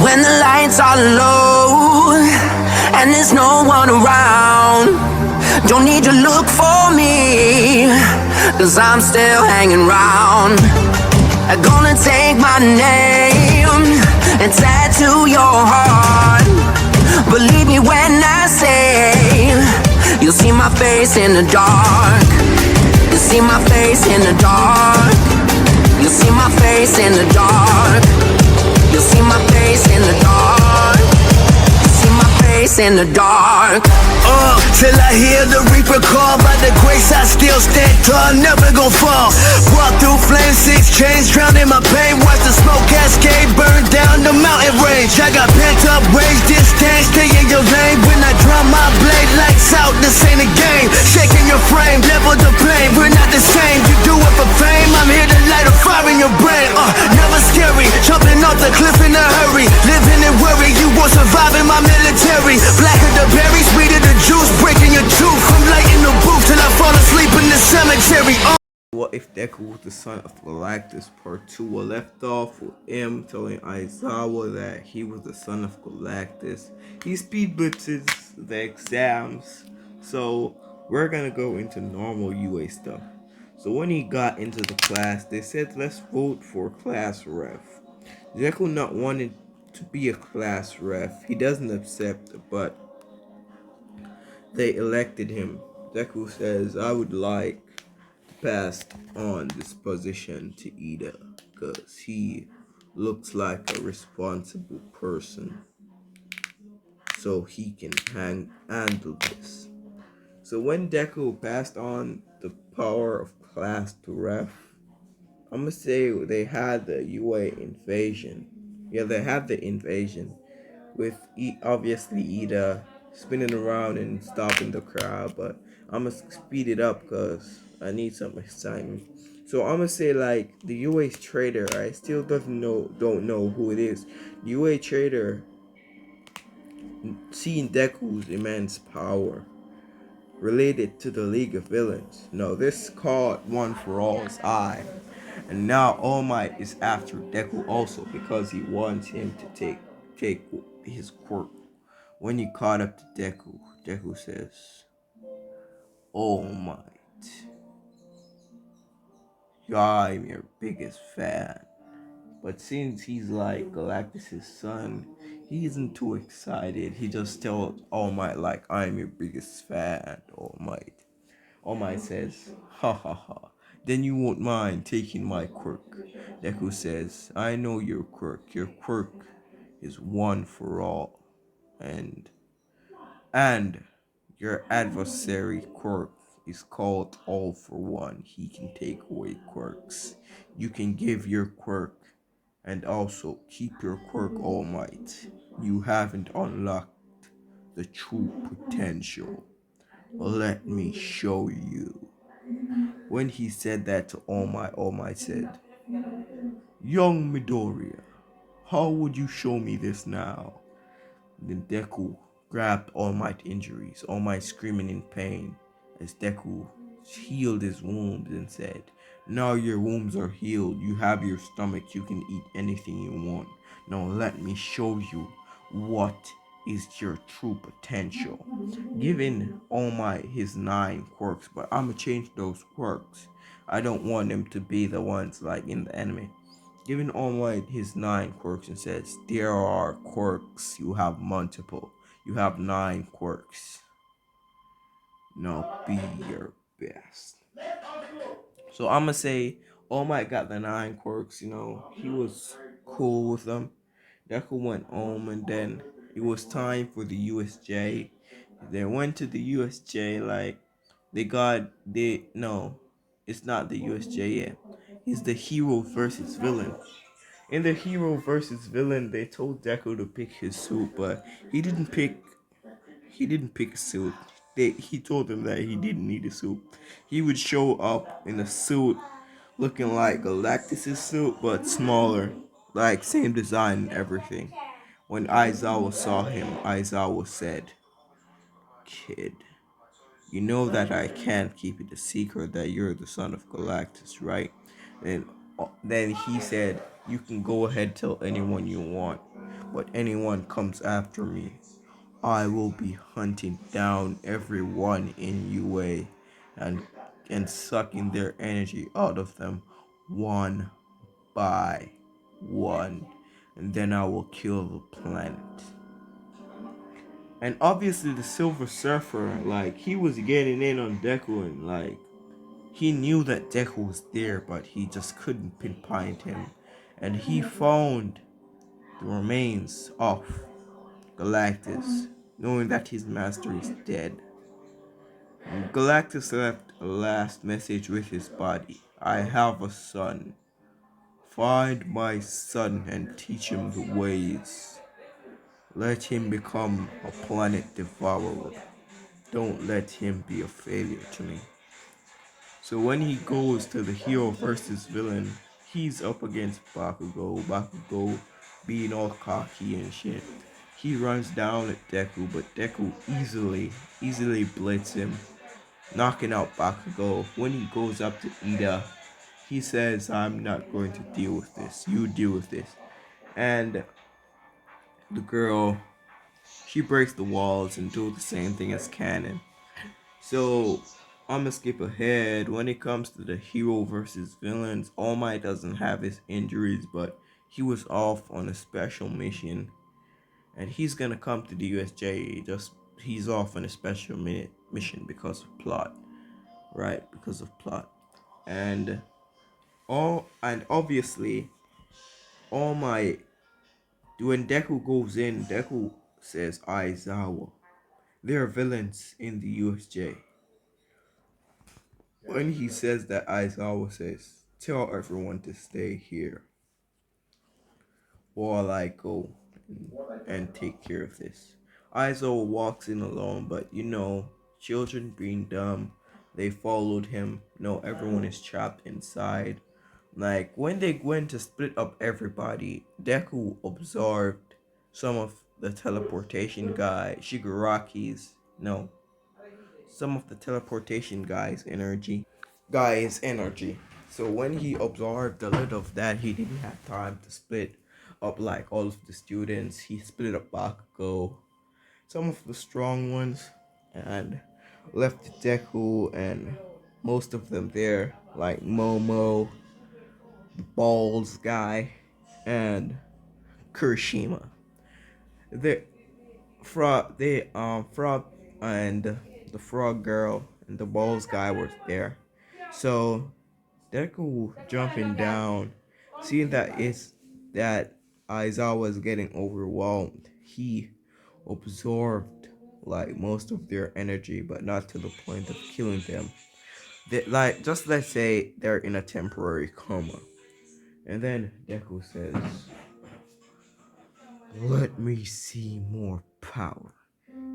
When the lights are low and there's no one around, don't need to look for me, 'cause I'm still hanging round. I'm gonna take my name and tattoo your heart. Believe me when I say you'll see my face in the dark. You'll see my face in the dark. You'll see my face in the dark. You'll see my face in the dark. You'll see my face in the dark. Till I hear the reaper call. By the grace I still stand tall, never gon' fall. Walk through flames, 6 chains, drown in my pain. Watch the smoke cascade, burn down the mountain range. I got pent up rage, distance, stay in your lane. When I draw my blade, lights out, this ain't a game. Shaking your frame, level the plane, we're not the same. You do it for fame, I'm here to light a fire in your brain. Never scary, jumping off the cliff in a hurry. Living in worry, you won't survive in my military. Blacker the berry, sweeter the juice, breaking your tooth. I'm lighting the booth till I fall asleep in the cemetery. What if Deku was the son of Galactus? Part 2 will left off with him telling Aizawa that he was the son of Galactus. He speed blitzes the exams, so we're gonna go into normal UA stuff. So when he got into the class, they said let's vote for class ref. Deku not wanting to be a class ref, he doesn't accept, but they elected him. Deku says, I would like to pass on this position to Ida, because he looks like a responsible person, so he can handle this. So when Deku passed on the power of class to ref, I'm gonna say they had the UA invasion. Yeah, they had the invasion with obviously Ida spinning around and stopping the crowd, but I'm gonna speed it up because I need some excitement. So I'm gonna say like the UA trader, I still don't know who it is. The UA trader, seeing Deku's immense power related to the League of Villains. No, this called One for All's eye. And now All Might is after Deku also because he wants him to take his quirk. When he caught up to Deku, Deku says, All Might, I'm your biggest fan. But since he's like Galactus' son, he isn't too excited. He just tells All Might like, I'm your biggest fan, All Might. All Might says, ha ha ha, then you won't mind taking my quirk. Deku says, I know your quirk. Your quirk is one for all. And your adversary quirk is called all for one. He can take away quirks. You can give your quirk and also keep your quirk, All Might. You haven't unlocked the true potential. Let me show you. When he said that to All Might said, Young Midoriya, how would you show me this now? Then Deku grabbed All Might injuries, All Might screaming in pain as Deku healed his wounds and said, now your wounds are healed, you have your stomach, you can eat anything you want. Now let me show you what is your true potential. Giving All Might his 9 quirks, but I'ma change those quirks. I don't want them to be the ones like in the anime. Giving All Might his 9 quirks and says, there are quirks, you have multiple. You have 9 quirks. Now be your best. So I'ma say All Might got the 9 quirks, he was cool with them. Deku went home and then it was time for the USJ. They went to the USJ it's not the USJ yet. It's the hero versus villain. In the hero versus villain, they told Deku to pick his suit, but he didn't pick a suit. He told him that he didn't need a suit. He would show up in a suit looking like Galactus' suit, but smaller, like same design and everything. When Aizawa saw him, Aizawa said, Kid, you know that I can't keep it a secret that you're the son of Galactus, right? Then he said, you can go ahead tell anyone you want. but anyone comes after me, I will be hunting down everyone in UA and sucking their energy out of them one by one, and then I will kill the planet. And obviously the Silver Surfer, like, he was getting in on Deku, and like, he knew that Deku was there, but he just couldn't pinpoint him. And he found the remains of Galactus, knowing that his master is dead. And Galactus left a last message with his body. I have a son. Find my son and teach him the ways. Let him become a planet devourer. Don't let him be a failure to me. So when he goes to the hero versus villain, he's up against Bakugo. Bakugo being all cocky and shit. He runs down at Deku, but Deku easily blitz him, knocking out Bakugo. When he goes up to Ida, he says, I'm not going to deal with this. You deal with this. And the girl, she breaks the walls and do the same thing as Canon. So I'm gonna skip ahead. When it comes to the hero versus villains, All Might doesn't have his injuries, but he was off on a special mission, and he's gonna come to the USJ. Just he's off on a special mission because of plot, right? Because of plot, and obviously, All Might. When Deku goes in, Deku says Aizawa. There are villains in the USJ. When he says that, Aizawa says, tell everyone to stay here while I go and take care of this. Aizawa walks in alone, but children being dumb, they followed him. No, everyone is trapped inside. Like, when they went to split up everybody, Deku observed some of the teleportation guy, Shigaraki's, no, some of the teleportation guy's energy. So when he absorbed a little of that, he didn't have time to split up like all of the students. He split up Bakugo, some of the strong ones, and left Deku and most of them there, like Momo, the Balls guy, and Kirishima. The Frog and the Frog girl and the Balls guy were there. So Deku jumping down, seeing that Aizawa was getting overwhelmed. He absorbed like most of their energy, but not to the point of killing them. Like, just let's say they're in a temporary coma. And then Deku says, let me see more power.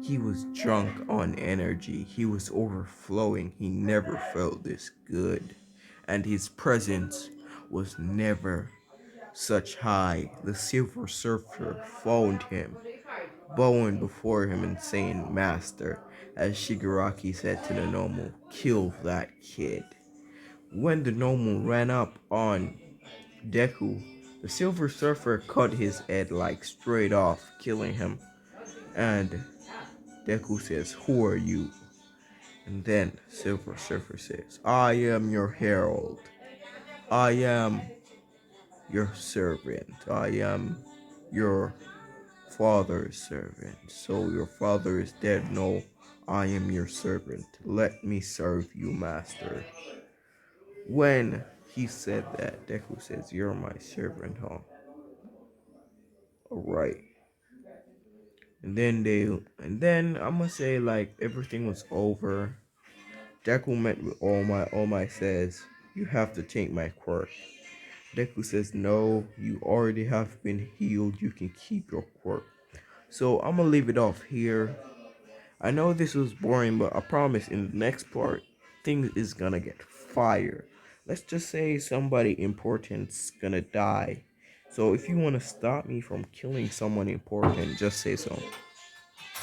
He was drunk on energy. He was overflowing. He never felt this good. And his presence was never such high. The Silver Surfer found him, bowing before him and saying, Master, as Shigaraki said to the Nomu, kill that kid. When the Nomu ran up on Deku, the Silver Surfer cut his head like straight off, killing him. And Deku says, who are you? And then Silver Surfer says, I am your herald. I am your servant. I am your father's servant. So your father is dead. No, I am your servant. Let me serve you, master. When he said that, Deku says, you're my servant, huh? Alright. And then I'm gonna say, like, everything was over. Deku met with All Might. All Might says, you have to take my quirk. Deku says, no, you already have been healed. You can keep your quirk. So I'm gonna leave it off here. I know this was boring, but I promise in the next part, things is gonna get fire. Let's just say somebody important's gonna die. So if you wanna stop me from killing someone important, just say so.